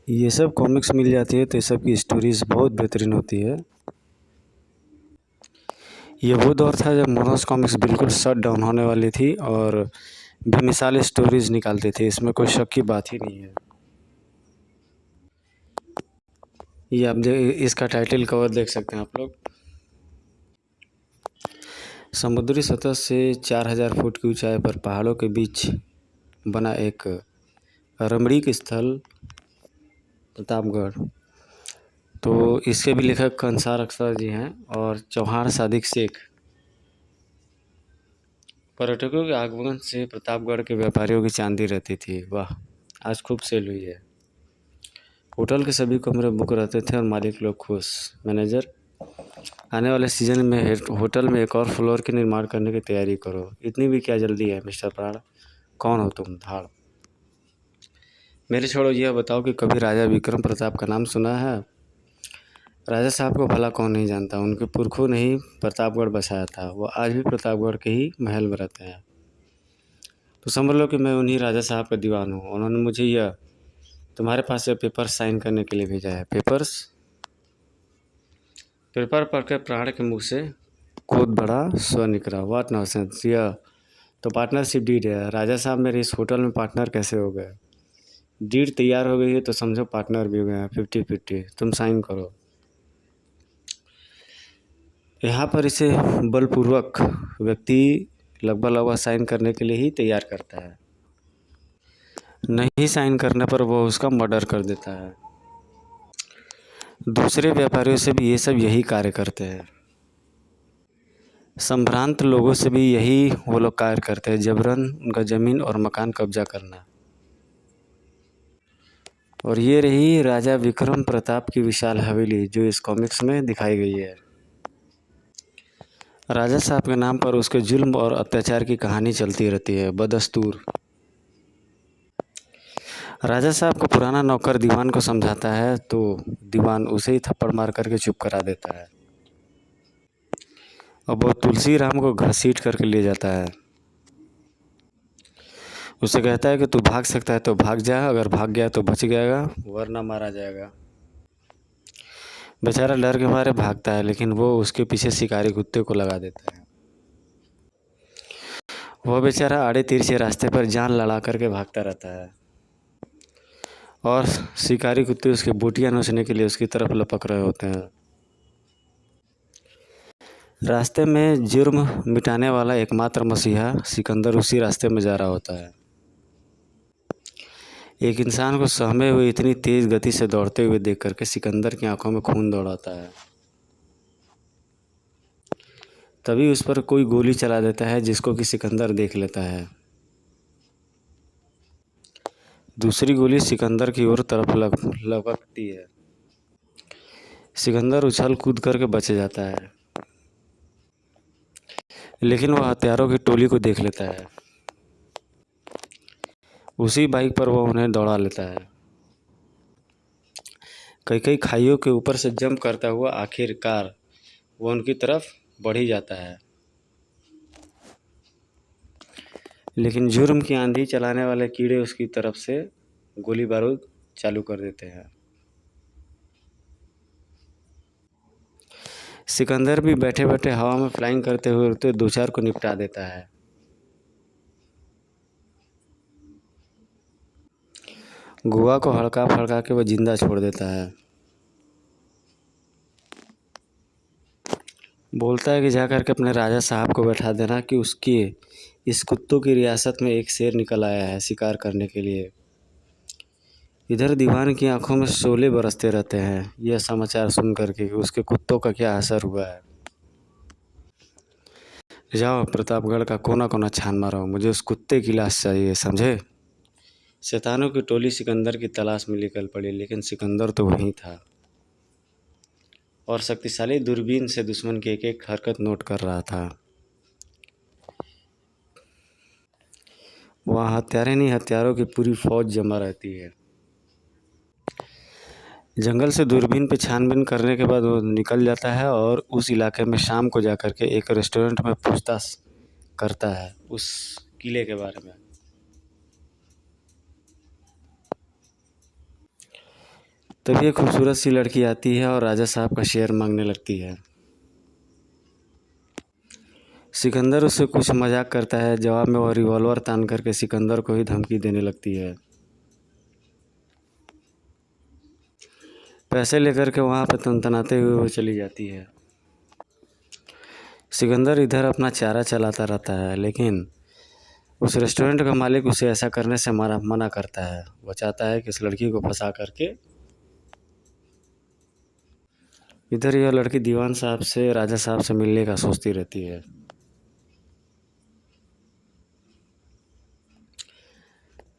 ये सब कॉमिक्स मिल जाती है तो ये सब की स्टोरीज़ बहुत बेहतरीन होती है। ये वो दौर था जब मोनोस कॉमिक्स बिल्कुल शट डाउन होने वाली थी और बेमिसाल स्टोरीज़ निकालते थे, इसमें कोई शक की बात ही नहीं है। ये आप इसका टाइटल कवर देख सकते हैं आप लोग। समुद्री सतह से 4000 फुट की ऊंचाई पर पहाड़ों के बीच बना एक रमणीक स्थल प्रतापगढ़। तो इसके भी लेखक कंसार अख्तर जी हैं और चौहान सादिक शेख। पर्यटकों के आगमन से प्रतापगढ़ के व्यापारियों की चांदी रहती थी। वाह, आज खूब सेल हुई है। होटल के सभी कमरे बुक रहते थे और मालिक लोग खुश। मैनेजर, आने वाले सीजन में होटल में एक और फ्लोर के निर्माण करने की तैयारी करो। इतनी भी क्या जल्दी है मिस्टर प्राण? कौन हो तुम? धाड़। मेरे छोड़ो, यह बताओ कि कभी राजा विक्रम प्रताप का नाम सुना है? राजा साहब को भला कौन नहीं जानता। उनके पुरखों ने ही प्रतापगढ़ बसाया था। वो आज भी प्रतापगढ़ के ही महल में रहते हैं। तो समझ लो कि मैं उन्हीं राजा साहब का दीवान हूँ। उन्होंने मुझे यह तुम्हारे पास यह पेपर साइन करने के लिए भेजा है। पेपर पढ़ के प्राण के मुँह से खुद बड़ा स्वर निकला। What nonsense! यह तो पार्टनरशिप डीड है। राजा साहब मेरे इस होटल में पार्टनर कैसे हो गए? डीड तैयार हो गई है तो समझो पार्टनर भी हो गए हैं। 50-50 तुम साइन करो। यहाँ पर इसे बलपूर्वक व्यक्ति लगभग साइन करने के लिए ही तैयार करता है। नहीं साइन करने पर वो उसका मर्डर कर देता है। दूसरे व्यापारियों से भी ये सब यही कार्य करते हैं। संभ्रांत लोगों से भी यही वो लोग कार्य करते हैं, जबरन उनका ज़मीन और मकान कब्जा करना। और ये रही राजा विक्रम प्रताप की विशाल हवेली जो इस कॉमिक्स में दिखाई गई है। राजा साहब के नाम पर उसके जुल्म और अत्याचार की कहानी चलती रहती है बदस्तूर। राजा साहब को पुराना नौकर दीवान को समझाता है तो दीवान उसे ही थप्पड़ मार करके चुप करा देता है। अब वो तुलसी राम को घसीट करके ले जाता है। उसे कहता है कि तू भाग सकता है तो भाग जा, अगर भाग गया तो बच जाएगा वरना मारा जाएगा। बेचारा डर के मारे भागता है, लेकिन वो उसके पीछे शिकारी कुत्ते को लगा देता है। वह बेचारा आड़े तिरछे रास्ते पर जान लड़ा करके भागता रहता है और शिकारी कुत्ते उसके बोटियां नोचने के लिए उसकी तरफ लपक रहे होते हैं। रास्ते में जुर्म मिटाने वाला एकमात्र मसीहा सिकंदर उसी रास्ते में जा रहा होता है। एक इंसान को सहमे हुए इतनी तेज गति से दौड़ते हुए देख करके सिकंदर की आंखों में खून दौड़ाता है। तभी उस पर कोई गोली चला देता है जिसको कि सिकंदर देख लेता है। दूसरी गोली सिकंदर की ओर तरफ लपकती है। सिकंदर उछल कूद करके बच जाता है, लेकिन वह हत्यारों की टोली को देख लेता है। उसी बाइक पर वह उन्हें दौड़ा लेता है। कई कई खाइयों के ऊपर से जंप करता हुआ आखिरकार वह उनकी तरफ बढ़ ही जाता है। लेकिन जुर्म की आंधी चलाने वाले कीड़े उसकी तरफ से गोली बारूद चालू कर देते हैं। सिकंदर भी बैठे बैठे हवा में फ्लाइंग करते हुए उड़ते दो चार को निपटा देता है। गुआ को हड़का फड़का के वह जिंदा छोड़ देता है। बोलता है कि जा करके अपने राजा साहब को बैठा देना कि उसकी इस कुत्तों की रियासत में एक शेर निकल आया है शिकार करने के लिए। इधर दीवान की आंखों में शोले बरसते रहते हैं यह समाचार सुन करके कि उसके कुत्तों का क्या असर हुआ है। जाओ प्रतापगढ़ का कोना कोना छान मारो, मुझे उस कुत्ते की लाश चाहिए, समझे? शैतानों की टोली सिकंदर की तलाश में निकल पड़ी, लेकिन सिकंदर तो वहीं था और शक्तिशाली दूरबीन से दुश्मन की एक एक हरकत नोट कर रहा था। वहाँ हत्यारे नहीं हत्यारों की पूरी फौज जमा रहती है। जंगल से दूरबीन पे छानबीन करने के बाद वो निकल जाता है और उस इलाके में शाम को जा कर के एक रेस्टोरेंट में पूछताछ करता है उस किले के बारे में। तभी एक खूबसूरत सी लड़की आती है और राजा साहब का शेयर मांगने लगती है। सिकंदर उससे कुछ मजाक करता है। जवाब में वह रिवॉल्वर तान करके सिकंदर को ही धमकी देने लगती है। पैसे लेकर के वहाँ पर तनतनाते हुए वो चली जाती है। सिकंदर इधर अपना चारा चलाता रहता है, लेकिन उस रेस्टोरेंट का मालिक उसे ऐसा करने से मना करता है। वो चाहता है कि इस लड़की को फंसा करके। इधर यह लड़की दीवान साहब से, राजा साहब से मिलने का सोचती रहती है।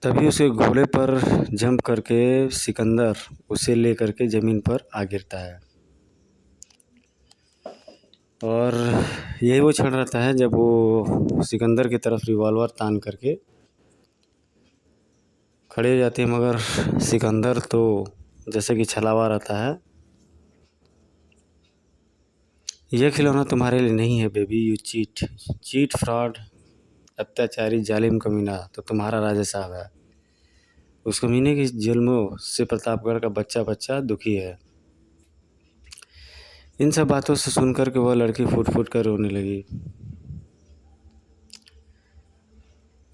तभी उसके घोड़े पर जंप करके सिकंदर उसे ले करके ज़मीन पर आ गिरता है। और यही वो क्षण रहता है जब वो सिकंदर की तरफ रिवॉल्वर तान करके खड़े हो जाते हैं, मगर सिकंदर तो जैसे कि छलावा रहता है। यह खिलौना तुम्हारे लिए नहीं है बेबी, यू चीट फ्रॉड, अत्याचारी जालिम कमीना तो तुम्हारा राजा साहब है। उस कमीने की जुल्मों से प्रतापगढ़ का बच्चा बच्चा दुखी है। इन सब बातों से सुनकर के वह लड़की फूट फूट कर रोने लगी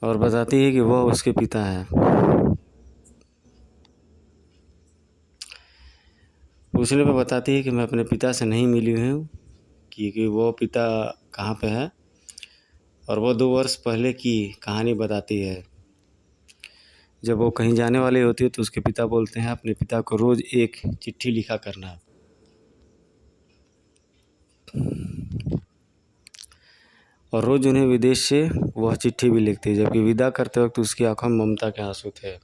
और बताती है कि वह उसके पिता हैं। पूछने पर बताती है कि मैं अपने पिता से नहीं मिली हूँ, कि वो पिता कहाँ पे है, और वो 2 वर्ष पहले की कहानी बताती है। जब वो कहीं जाने वाली होती है तो उसके पिता बोलते हैं अपने पिता को रोज़ एक चिट्ठी लिखा करना, और रोज़ उन्हें विदेश से वह चिट्ठी भी लिखती है। जबकि विदा करते वक्त उसकी आंखों में ममता के आंसू थे।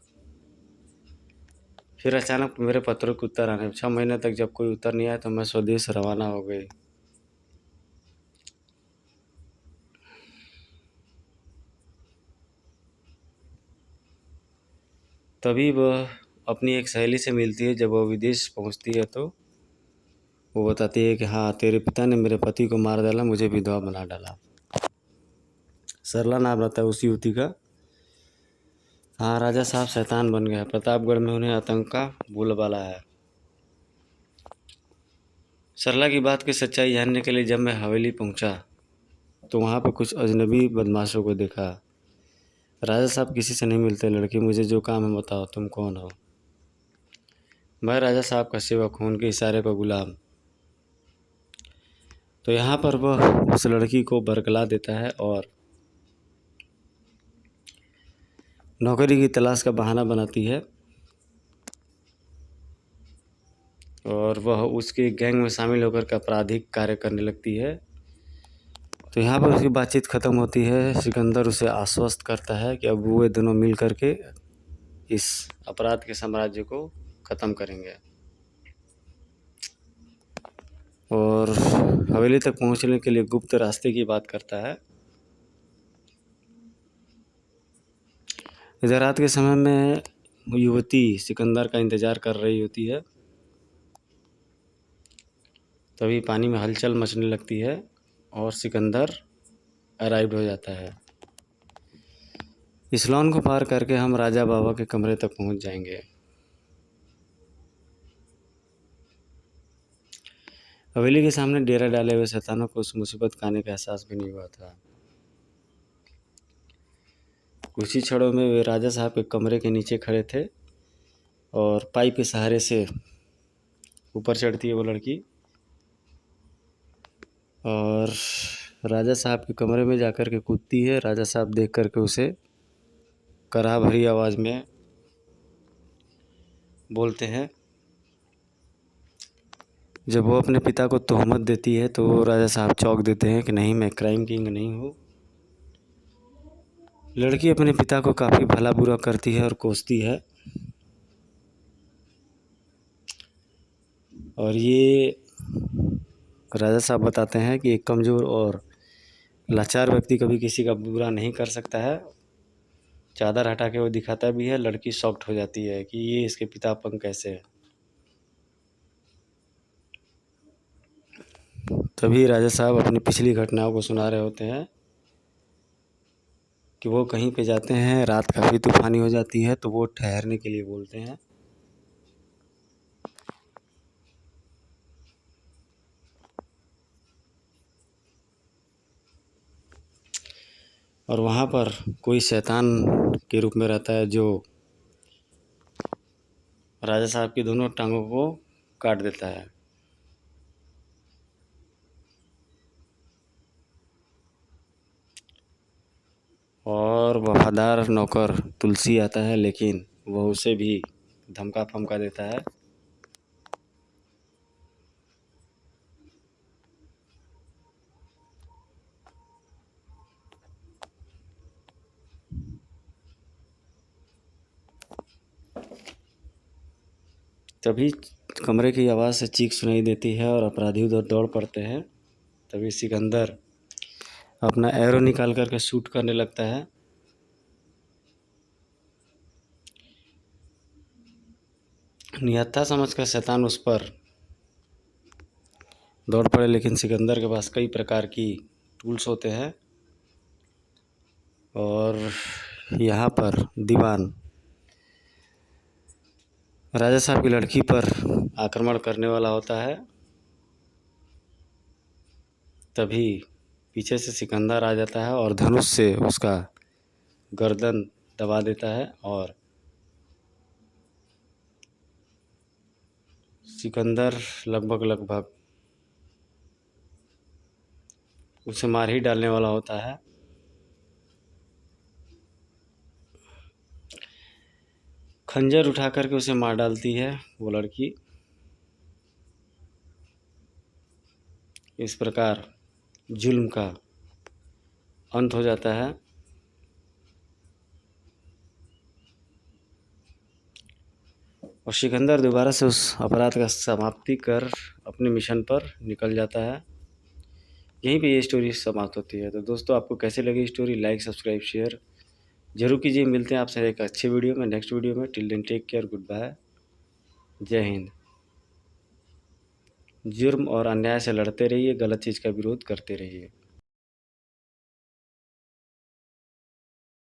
फिर अचानक मेरे पत्रों के उत्तर आने, 6 महीने तक जब कोई उत्तर नहीं आया तो मैं स्वदेश रवाना हो गई। तभी वह अपनी एक सहेली से मिलती है। जब वह विदेश पहुंचती है तो वो बताती है कि हाँ, तेरे पिता ने मेरे पति को मार डाला, मुझे विधवा बना डाला। सरला नाम रहता है उस युवती का। हाँ, राजा साहब शैतान बन गया। प्रतापगढ़ में उन्हें आतंक का बोलबाला है। सरला की बात की सच्चाई जानने के लिए जब मैं हवेली पहुंचा तो वहाँ पर कुछ अजनबी बदमाशों को देखा। राजा साहब किसी से नहीं मिलते। लड़की, मुझे जो काम है बताओ, तुम कौन हो? मैं राजा साहब का सेवक हूँ, उनके इशारे पर गुलाम। तो यहाँ पर वह उस लड़की को बरगला देता है और नौकरी की तलाश का बहाना बनाती है, और वह उसके गैंग में शामिल होकर के आपराधिक कार्य करने लगती है। तो यहाँ पर उसकी बातचीत ख़त्म होती है। सिकंदर उसे आश्वस्त करता है कि अब वो दोनों मिल करके इस अपराध के साम्राज्य को ख़त्म करेंगे, और हवेली तक पहुँचने के लिए गुप्त रास्ते की बात करता है। इधर रात के समय में युवती सिकंदर का इंतज़ार कर रही होती है। तभी पानी में हलचल मचने लगती है और सिकंदर अराइव्ड हो जाता है। इस लॉन को पार करके हम राजा बाबा के कमरे तक पहुंच जाएंगे। हवेली के सामने डेरा डाले हुए शैतानों को उस मुसीबत का आने का एहसास भी नहीं हुआ था। कुछ ही क्षणों में वे राजा साहब के कमरे के नीचे खड़े थे और पाइप के सहारे से ऊपर चढ़ती है वो लड़की, और राजा साहब के कमरे में जाकर के कूदती है। राजा साहब देख करके उसे कराह भरी आवाज़ में बोलते हैं। जब वो अपने पिता को तोहमत देती है तो राजा साहब चौंक देते हैं कि नहीं, मैं क्राइम किंग नहीं हूँ। लड़की अपने पिता को काफ़ी भला बुरा करती है और कोसती है, और ये राजा साहब बताते हैं कि एक कमज़ोर और लाचार व्यक्ति कभी किसी का बुरा नहीं कर सकता है। चादर हटा के वो दिखाता भी है। लड़की शॉक्ड हो जाती है कि ये इसके पितापन कैसे है। तभी राजा साहब अपनी पिछली घटनाओं को सुना रहे होते हैं कि वो कहीं पे जाते हैं, रात काफ़ी तूफ़ानी हो जाती है तो वो ठहरने के लिए बोलते हैं। और वहाँ पर कोई शैतान के रूप में रहता है जो राजा साहब की दोनों टांगों को काट देता है। और वफादार नौकर तुलसी आता है, लेकिन वह उसे भी धमका फमका देता है। तभी कमरे की आवाज़ से चीख सुनाई देती है और अपराधी उधर दौड़ पड़ते हैं। तभी सिकंदर अपना एरो निकाल करके शूट करने लगता है। निहत्था समझकर शैतान उस पर दौड़ पड़े, लेकिन सिकंदर के पास कई प्रकार की टूल्स होते हैं। और यहाँ पर दीवान राजा साहब की लड़की पर आक्रमण करने वाला होता है। तभी पीछे से सिकंदर आ जाता है और धनुष से उसका गर्दन दबा देता है और सिकंदर लगभग उसे मार ही डालने वाला होता है। खंजर उठा करके उसे मार डालती है वो लड़की। इस प्रकार जुल्म का अंत हो जाता है। और सिकंदर दोबारा से उस अपराध का समाप्ति कर अपने मिशन पर निकल जाता है। यहीं पे ये स्टोरी समाप्त होती है। तो दोस्तों, आपको कैसे लगी स्टोरी? लाइक, सब्सक्राइब, शेयर जरूर कीजिए। मिलते हैं आपसे एक अच्छे वीडियो में, नेक्स्ट वीडियो में। Till then take care, good bye, जय हिंद। जुर्म और अन्याय से लड़ते रहिए, गलत चीज़ का विरोध करते रहिए।